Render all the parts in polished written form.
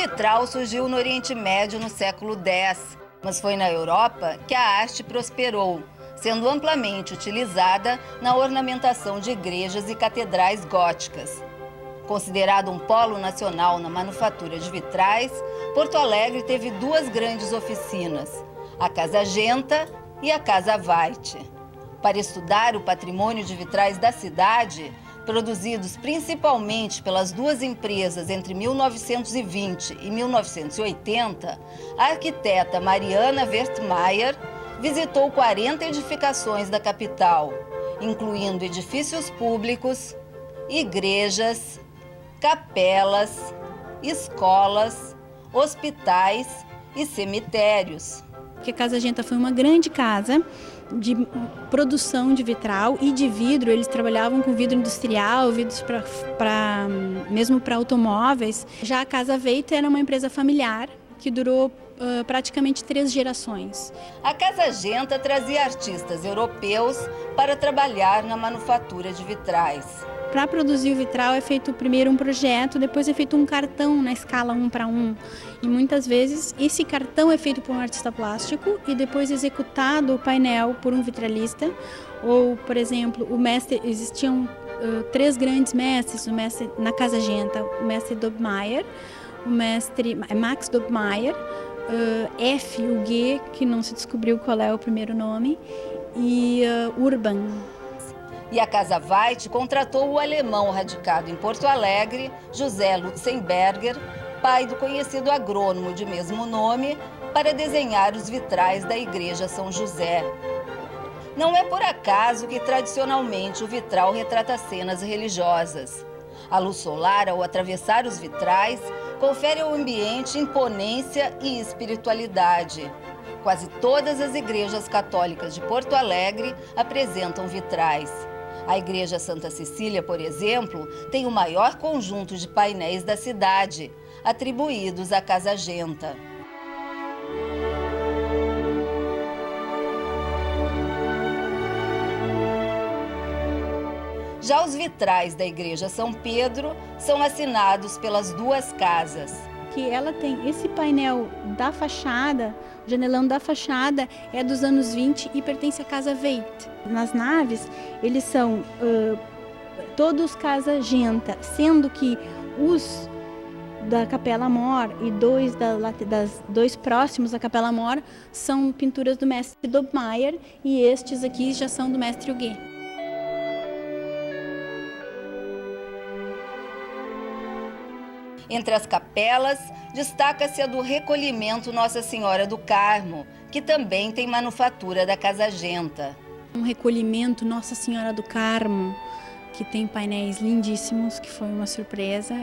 vitral surgiu no Oriente Médio no século X, mas foi na Europa que a arte prosperou, sendo amplamente utilizada na ornamentação de igrejas e catedrais góticas. Considerado um polo nacional na manufatura de vitrais, Porto Alegre teve duas grandes oficinas, a Casa Genta e a Casa Veit. Para estudar o patrimônio de vitrais da cidade, produzidos principalmente pelas duas empresas entre 1920 e 1980, a arquiteta Mariana Werthmeier visitou 40 edificações da capital, incluindo edifícios públicos, igrejas, capelas, escolas, hospitais e cemitérios. A Casa Genta foi uma grande casa de produção de vitral e de vidro. Eles trabalhavam com vidro industrial, vidros mesmo para automóveis. Já a Casa Veit era uma empresa familiar que durou praticamente 3 gerações. A Casa Genta trazia artistas europeus para trabalhar na manufatura de vitrais. Para produzir o vitral é feito primeiro um projeto, depois é feito um cartão na escala 1:1. E muitas vezes esse cartão é feito por um artista plástico e depois executado o painel por um vitralista. Ou, por exemplo, existiam 3 grandes mestres na Casa Genta: o mestre Dobmeier, o mestre Max Dobmeier, F. Huguet, que não se descobriu qual é o primeiro nome, e Urban. E a Casa Veit contratou o alemão radicado em Porto Alegre, José Lutzenberger, pai do conhecido agrônomo de mesmo nome, para desenhar os vitrais da Igreja São José. Não é por acaso que tradicionalmente o vitral retrata cenas religiosas. A luz solar, ao atravessar os vitrais, confere ao ambiente imponência e espiritualidade. Quase todas as igrejas católicas de Porto Alegre apresentam vitrais. A Igreja Santa Cecília, por exemplo, tem o maior conjunto de painéis da cidade, atribuídos à Casa Genta. Já os vitrais da Igreja São Pedro são assinados pelas duas casas. Que ela tem esse painel da fachada, o janelão da fachada é dos anos 20 e pertence à Casa Veit. Nas naves, eles são todos Casa Genta, sendo que os da Capela Mor e dois próximos à Capela Mor são pinturas do mestre Dobmeier e estes aqui já são do mestre Huguet. Entre as capelas, destaca-se a do Recolhimento Nossa Senhora do Carmo, que também tem manufatura da Casa Genta. Um recolhimento Nossa Senhora do Carmo, que tem painéis lindíssimos, que foi uma surpresa.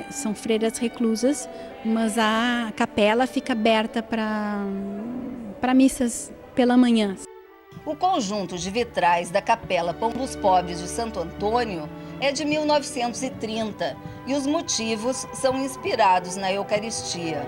São freiras reclusas, mas a capela fica aberta para missas pela manhã. O conjunto de vitrais da Capela Pão dos Pobres de Santo Antônio é de 1930 e os motivos são inspirados na Eucaristia.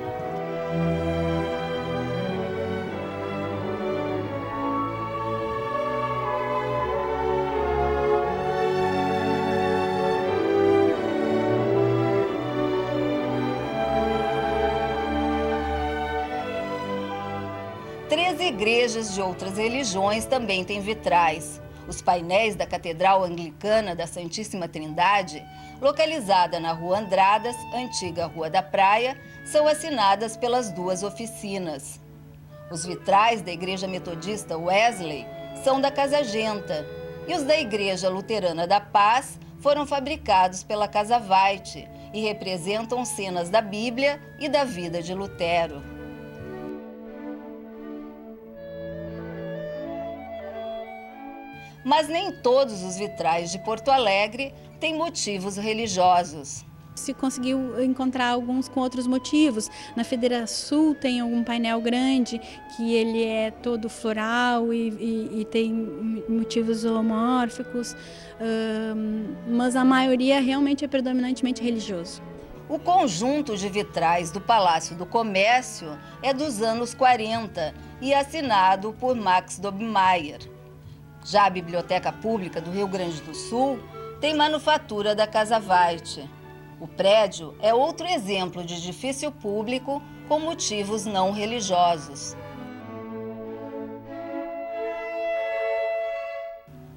Três igrejas de outras religiões também têm vitrais. Os painéis da Catedral Anglicana da Santíssima Trindade, localizada na Rua Andradas, antiga Rua da Praia, são assinadas pelas duas oficinas. Os vitrais da Igreja Metodista Wesley são da Casa Genta e os da Igreja Luterana da Paz foram fabricados pela Casa Veit e representam cenas da Bíblia e da vida de Lutero. Mas nem todos os vitrais de Porto Alegre têm motivos religiosos. Se conseguiu encontrar alguns com outros motivos. Na Federação tem algum painel grande que ele é todo floral e tem motivos zoomórficos, mas a maioria realmente é predominantemente religioso. O conjunto de vitrais do Palácio do Comércio é dos anos 40 e assinado por Max Dobmeier. Já a Biblioteca Pública do Rio Grande do Sul tem manufatura da Casa Veit. O prédio é outro exemplo de edifício público com motivos não religiosos.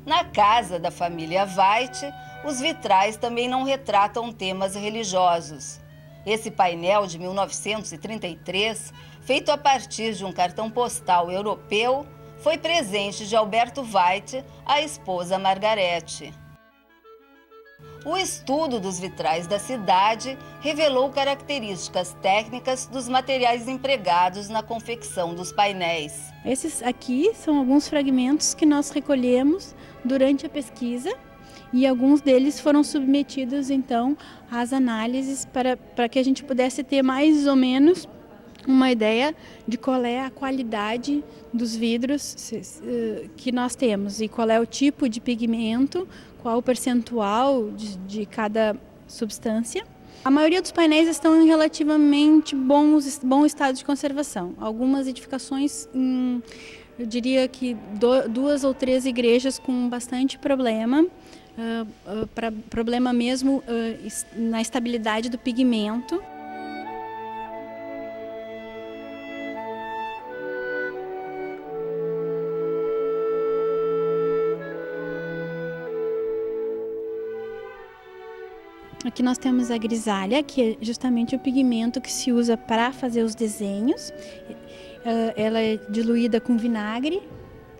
Na casa da família Veit, os vitrais também não retratam temas religiosos. Esse painel de 1933, feito a partir de um cartão postal europeu, foi presente de Alberto Veit à esposa Margarete. O estudo dos vitrais da cidade revelou características técnicas dos materiais empregados na confecção dos painéis. Esses aqui são alguns fragmentos que nós recolhemos durante a pesquisa e alguns deles foram submetidos então às análises para que a gente pudesse ter mais ou menos uma ideia de qual é a qualidade dos vidros que nós temos e qual é o tipo de pigmento, qual o percentual de cada substância. A maioria dos painéis estão em relativamente bom estado de conservação. Algumas edificações, eu diria que 2 ou 3 igrejas com bastante problema, problema mesmo na estabilidade do pigmento. Aqui nós temos a grisalha, que é justamente o pigmento que se usa para fazer os desenhos. Ela é diluída com vinagre,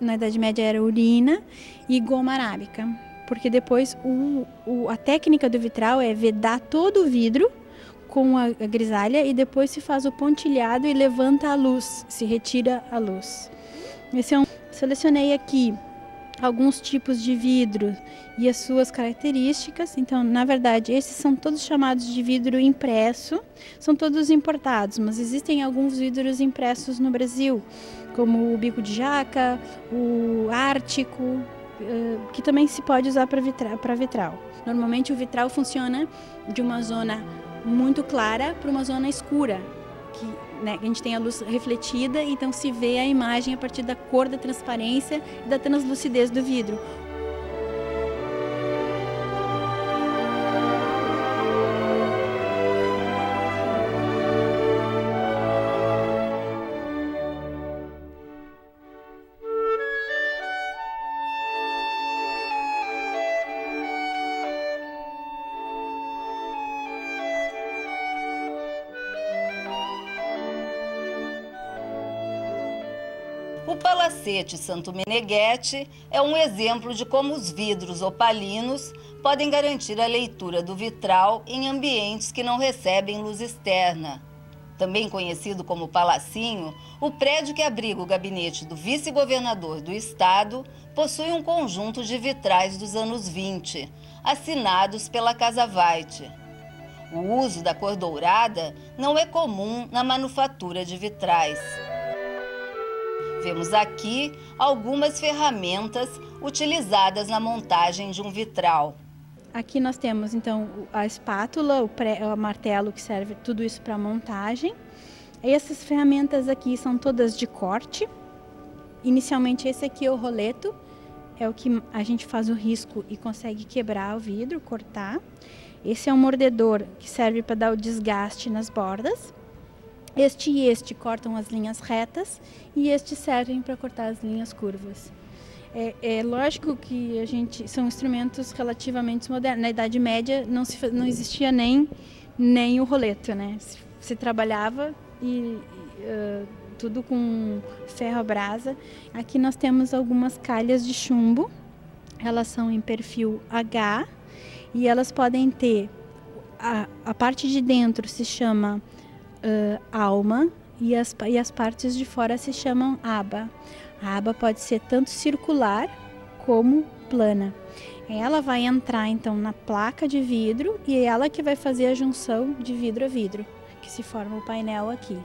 na Idade Média era urina, e goma arábica. Porque depois a técnica do vitral é vedar todo o vidro com a grisalha e depois se faz o pontilhado e levanta a luz, se retira a luz. Selecionei aqui alguns tipos de vidro e as suas características. Então, na verdade, esses são todos chamados de vidro impresso, são todos importados, mas existem alguns vidros impressos no Brasil, como o bico de jaca, o ártico, que também se pode usar para vitral. Normalmente o vitral funciona de uma zona muito clara para uma zona escura, a gente tem a luz refletida, então se vê a imagem a partir da cor, da transparência e da translucidez do vidro. O Palacete Santo Meneghetti é um exemplo de como os vidros opalinos podem garantir a leitura do vitral em ambientes que não recebem luz externa. Também conhecido como Palacinho, o prédio que abriga o gabinete do vice-governador do estado possui um conjunto de vitrais dos anos 20, assinados pela Casa Veit. O uso da cor dourada não é comum na manufatura de vitrais. Vemos aqui algumas ferramentas utilizadas na montagem de um vitral. Aqui nós temos então a espátula, o martelo que serve tudo isso para montagem. Essas ferramentas aqui são todas de corte. Inicialmente esse aqui é o roleto, é o que a gente faz o risco e consegue quebrar o vidro, cortar. Esse é um mordedor que serve para dar o desgaste nas bordas. Este e este cortam as linhas retas e estes servem para cortar as linhas curvas. É lógico que são instrumentos relativamente modernos. Na Idade Média não existia nem o roleto, né? Se trabalhava tudo com ferro à brasa. Aqui nós temos algumas calhas de chumbo. Elas são em perfil H e elas podem ter a parte de dentro se chama alma e as partes de fora se chamam aba. A aba pode ser tanto circular como plana. Ela vai entrar então na placa de vidro e é ela que vai fazer a junção de vidro a vidro, que se forma o painel aqui.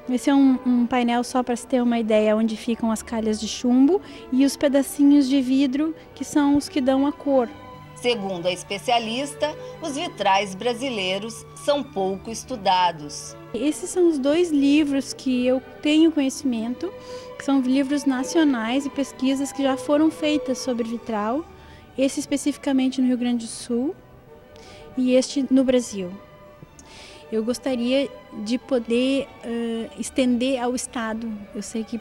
Esse é um painel só para se ter uma ideia onde ficam as calhas de chumbo e os pedacinhos de vidro que são os que dão a cor. Segundo a especialista, os vitrais brasileiros são pouco estudados. Esses são os 2 livros que eu tenho conhecimento, que são livros nacionais e pesquisas que já foram feitas sobre vitral, esse especificamente no Rio Grande do Sul. e este no Brasil. Eu gostaria de poder estender ao estado. Eu sei que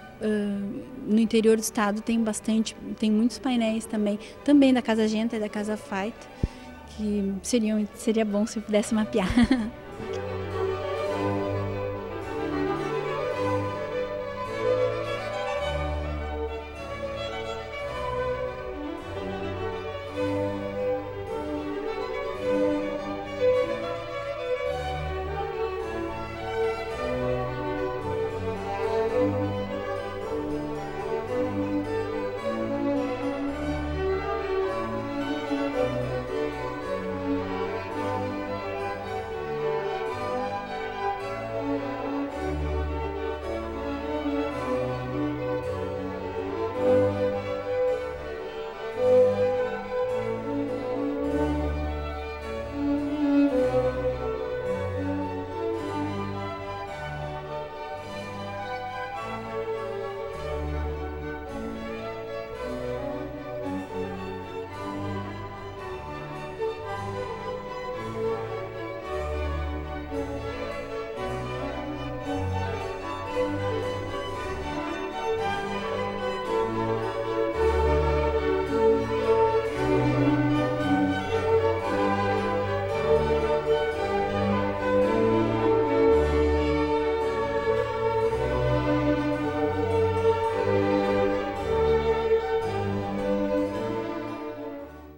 no interior do estado tem muitos painéis também da Casa Genta e da Casa Fight, que seria bom se eu pudesse mapear.